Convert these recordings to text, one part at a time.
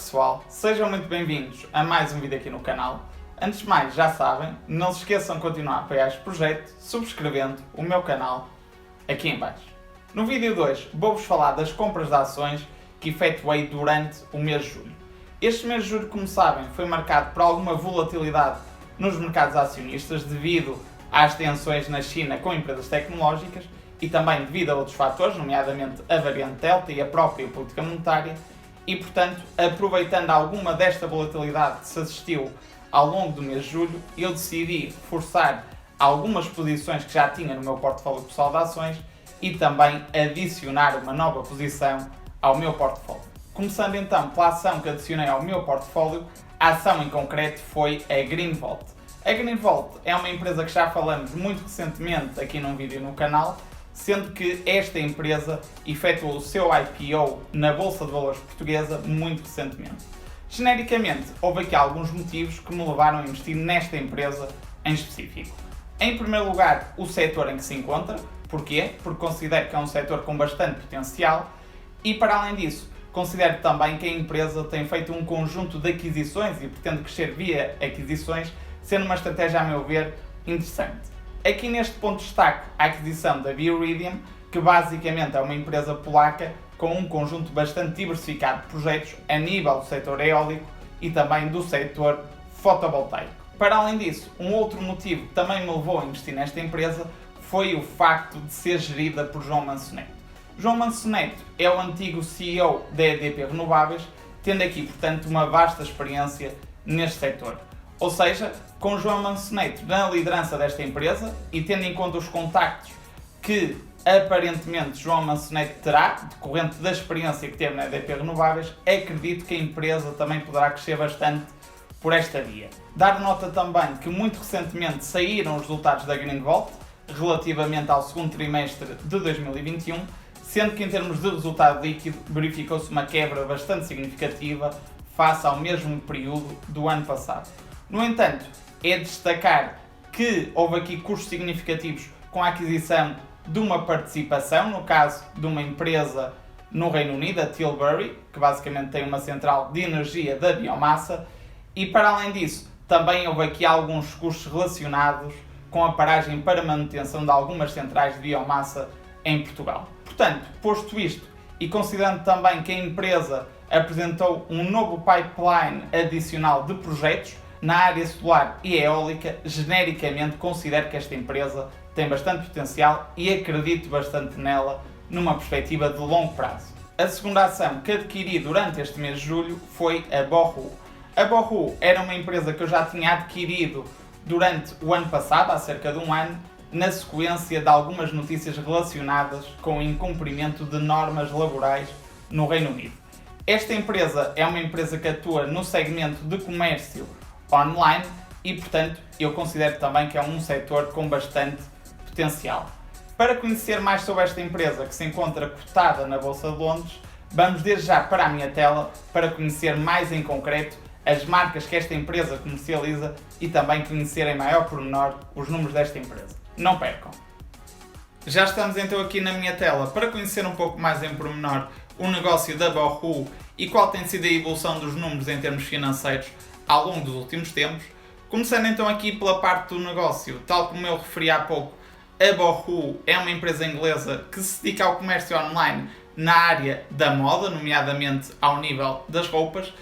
pessoal, sejam muito bem-vindos a mais um vídeo aqui no canal. Antes de mais, já sabem, não se esqueçam de continuar a apoiar este projeto subscrevendo o meu canal aqui em baixo. No vídeo de hoje vou-vos falar das compras de ações que efetuei durante o mês de julho. Este mês de julho, como sabem, foi marcado por alguma volatilidade nos mercados acionistas devido às tensões na China com empresas tecnológicas e também devido a outros fatores, nomeadamente a variante Delta e a própria política monetária. E, portanto, aproveitando alguma desta volatilidade que se assistiu ao longo do mês de julho, eu decidi reforçar algumas posições que já tinha no meu portfólio pessoal de ações e também adicionar uma nova posição ao meu portfólio. Começando então pela ação que adicionei ao meu portfólio, a ação em concreto foi a Greenvolt. A Greenvolt é uma empresa que já falamos muito recentemente aqui num vídeo no canal, sendo que esta empresa efetuou o seu IPO na Bolsa de Valores portuguesa muito recentemente. Genericamente, houve aqui alguns motivos que me levaram a investir nesta empresa em específico. Em primeiro lugar, o setor em que se encontra. Porquê? Porque considero que é um setor com bastante potencial e, para além disso, considero também que a empresa tem feito um conjunto de aquisições e pretende crescer via aquisições, sendo uma estratégia, a meu ver, interessante. Aqui neste ponto destaco a aquisição da Bioridium, que basicamente é uma empresa polaca com um conjunto bastante diversificado de projetos a nível do setor eólico e também do setor fotovoltaico. Para além disso, um outro motivo que também me levou a investir nesta empresa foi o facto de ser gerida por João Manso Neto. João Manso Neto é o antigo CEO da EDP Renováveis, tendo aqui, portanto, uma vasta experiência neste setor. Ou seja, com João Manso Neto na liderança desta empresa e tendo em conta os contactos que aparentemente João Manso Neto terá, decorrente da experiência que teve na EDP Renováveis, acredito que a empresa também poderá crescer bastante por esta via. Dar nota também que muito recentemente saíram os resultados da Greenvolt relativamente ao segundo trimestre de 2021, sendo que em termos de resultado líquido verificou-se uma quebra bastante significativa face ao mesmo período do ano passado. No entanto, é de destacar que houve aqui custos significativos com a aquisição de uma participação, no caso de uma empresa no Reino Unido, a Tilbury, que basicamente tem uma central de energia da biomassa, e para além disso, também houve aqui alguns custos relacionados com a paragem para manutenção de algumas centrais de biomassa em Portugal. Portanto, posto isto, e considerando também que a empresa apresentou um novo pipeline adicional de projetos na área solar e eólica, genericamente considero que esta empresa tem bastante potencial e acredito bastante nela numa perspectiva de longo prazo. A segunda ação que adquiri durante este mês de julho foi a Bohu. A Bohu era uma empresa que eu já tinha adquirido durante o ano passado, há cerca de um ano, na sequência de algumas notícias relacionadas com o incumprimento de normas laborais no Reino Unido. Esta empresa é uma empresa que atua no segmento de comércio online e, portanto, eu considero também que é um setor com bastante potencial. Para conhecer mais sobre esta empresa que se encontra cotada na Bolsa de Londres, vamos desde já para a minha tela para conhecer mais em concreto as marcas que esta empresa comercializa e também conhecer em maior pormenor os números desta empresa. Não percam! Já estamos então aqui na minha tela para conhecer um pouco mais em pormenor o negócio da Bohu e qual tem sido a evolução dos números em termos financeiros ao longo dos últimos tempos. Começando então aqui pela parte do negócio, tal como eu referi há pouco, a Bohu é uma empresa inglesa que se dedica ao comércio online na área da moda, nomeadamente ao nível das roupas,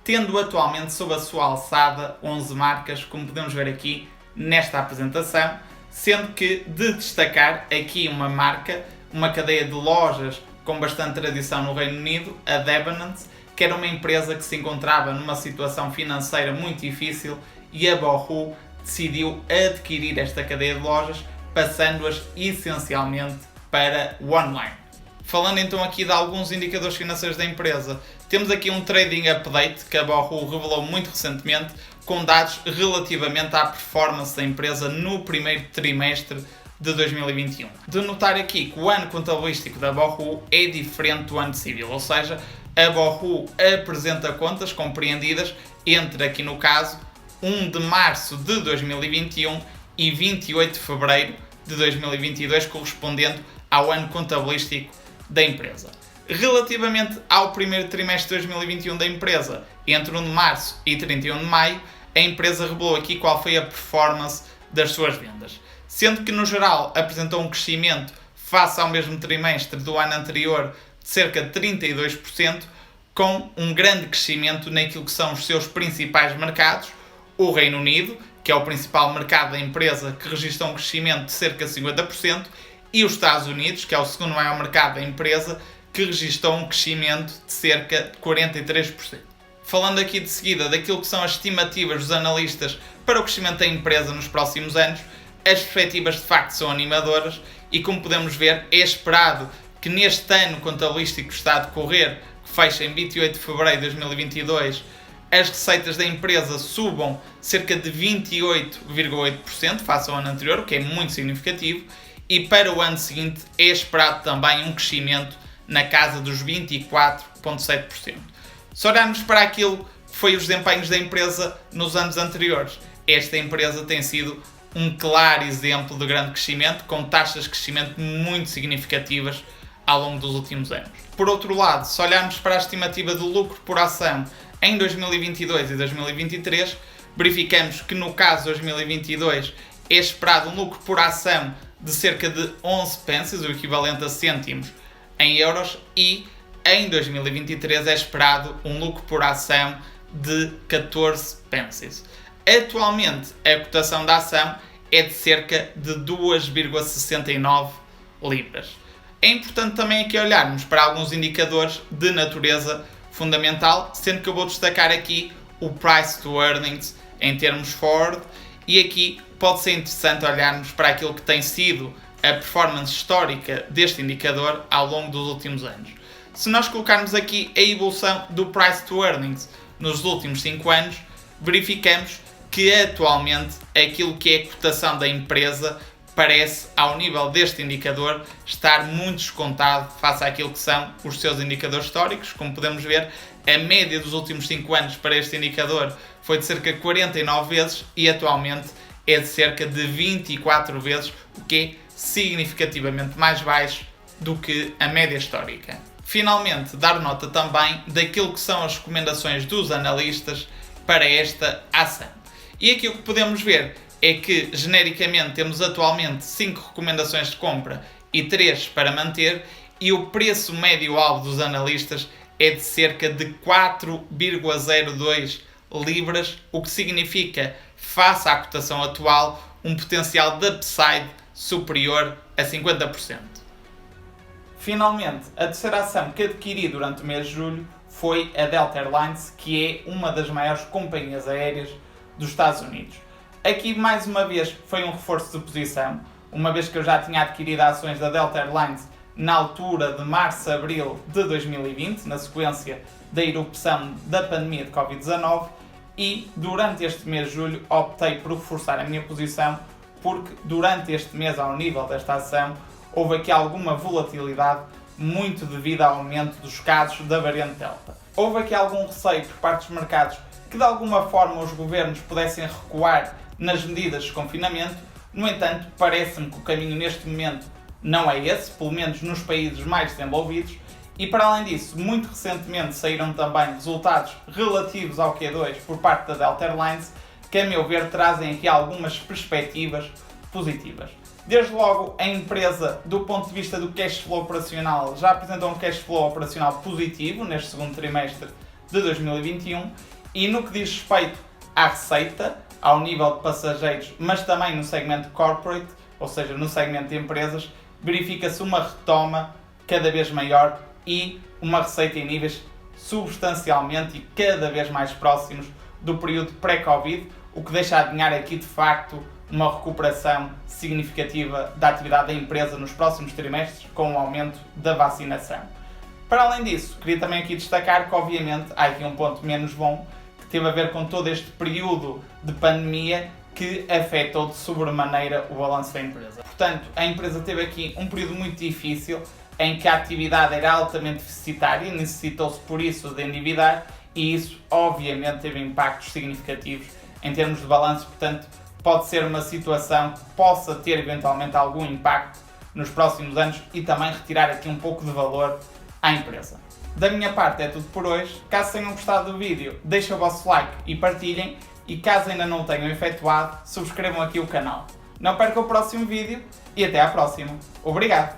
tendo atualmente sob a sua alçada 11 marcas, como podemos ver aqui nesta apresentação, sendo que de destacar aqui uma marca, uma cadeia de lojas com bastante tradição no Reino Unido, a Debenhams, que era uma empresa que se encontrava numa situação financeira muito difícil e a Bohu decidiu adquirir esta cadeia de lojas, passando-as essencialmente para o online. Falando então aqui de alguns indicadores financeiros da empresa, temos aqui um trading update que a Bohu revelou muito recentemente, com dados relativamente à performance da empresa no primeiro trimestre de 2021. De notar aqui que o ano contabilístico da Bohu é diferente do ano civil, ou seja, a Bohu apresenta contas compreendidas entre, aqui no caso, 1 de março de 2021 e 28 de fevereiro de 2022, correspondendo ao ano contabilístico da empresa. Relativamente ao primeiro trimestre de 2021 da empresa, entre 1 de março e 31 de maio, a empresa revelou aqui qual foi a performance das suas vendas, sendo que no geral apresentou um crescimento face ao mesmo trimestre do ano anterior de cerca de 32%, com um grande crescimento naquilo que são os seus principais mercados, o Reino Unido, que é o principal mercado da empresa, que registrou um crescimento de cerca de 50%, e os Estados Unidos, que é o segundo maior mercado da empresa, que registrou um crescimento de cerca de 43%. Falando aqui de seguida daquilo que são as estimativas dos analistas para o crescimento da empresa nos próximos anos, as perspectivas de facto são animadoras e, como podemos ver, é esperado que neste ano contabilístico que está a decorrer, que fecha em 28 de fevereiro de 2022, as receitas da empresa subam cerca de 28,8% face ao ano anterior, o que é muito significativo, e para o ano seguinte é esperado também um crescimento na casa dos 24,7%. Se olharmos para aquilo que foi os desempenhos da empresa nos anos anteriores, esta empresa tem sido um claro exemplo de grande crescimento, com taxas de crescimento muito significativas ao longo dos últimos anos. Por outro lado, se olharmos para a estimativa do lucro por ação em 2022 e 2023, verificamos que no caso de 2022 é esperado um lucro por ação de cerca de 11 pences, o equivalente a cêntimos em euros, e em 2023 é esperado um lucro por ação de 14 pences. Atualmente, a cotação da ação é de cerca de 2,69 libras. É importante também aqui olharmos para alguns indicadores de natureza fundamental, sendo que eu vou destacar aqui o Price to Earnings em termos forward, e aqui pode ser interessante olharmos para aquilo que tem sido a performance histórica deste indicador ao longo dos últimos anos. Se nós colocarmos aqui a evolução do Price to Earnings nos últimos 5 anos, verificamos que atualmente aquilo que é a cotação da empresa parece, ao nível deste indicador, estar muito descontado face àquilo que são os seus indicadores históricos. Como podemos ver, a média dos últimos 5 anos para este indicador foi de cerca de 49 vezes e atualmente é de cerca de 24 vezes, o que é significativamente mais baixo do que a média histórica. Finalmente, dar nota também daquilo que são as recomendações dos analistas para esta ação. E aqui o que podemos ver é que, genericamente, temos atualmente 5 recomendações de compra e 3 para manter, e o preço médio-alvo dos analistas é de cerca de 4,02 libras, o que significa, face à cotação atual, um potencial de upside superior a 50%. Finalmente, a terceira ação que adquiri durante o mês de julho foi a Delta Airlines, que é uma das maiores companhias aéreas dos Estados Unidos. Aqui, mais uma vez, foi um reforço de posição, uma vez que eu já tinha adquirido ações da Delta Airlines na altura de março-abril de 2020, na sequência da erupção da pandemia de Covid-19, e durante este mês de julho optei por reforçar a minha posição, porque durante este mês, ao nível desta ação, houve aqui alguma volatilidade, muito devido ao aumento dos casos da variante Delta. Houve aqui algum receio por parte dos mercados que de alguma forma os governos pudessem recuar nas medidas de confinamento. No entanto, parece-me que o caminho neste momento não é esse, pelo menos nos países mais desenvolvidos, e para além disso, muito recentemente saíram também resultados relativos ao Q2 por parte da Delta Airlines, que a meu ver trazem aqui algumas perspectivas positivas. Desde logo, a empresa, do ponto de vista do cash flow operacional, já apresentou um cash flow operacional positivo neste segundo trimestre de 2021, e no que diz respeito à receita, ao nível de passageiros, mas também no segmento corporate, ou seja, no segmento de empresas, verifica-se uma retoma cada vez maior e uma receita em níveis substancialmente e cada vez mais próximos do período pré-Covid, o que deixa a adivinhar aqui de facto uma recuperação significativa da atividade da empresa nos próximos trimestres com o aumento da vacinação. Para além disso, queria também aqui destacar que obviamente há aqui um ponto menos bom, que teve a ver com todo este período de pandemia que afetou de sobremaneira o balanço da empresa. Portanto, a empresa teve aqui um período muito difícil em que a atividade era altamente deficitária e necessitou-se por isso de endividar, e isso obviamente teve impactos significativos em termos de balanço. Portanto, pode ser uma situação que possa ter eventualmente algum impacto nos próximos anos e também retirar aqui um pouco de valor à empresa. Da minha parte é tudo por hoje. Caso tenham gostado do vídeo, deixem o vosso like e partilhem. E caso ainda não o tenham efetuado, subscrevam aqui o canal. Não percam o próximo vídeo e até à próxima. Obrigado!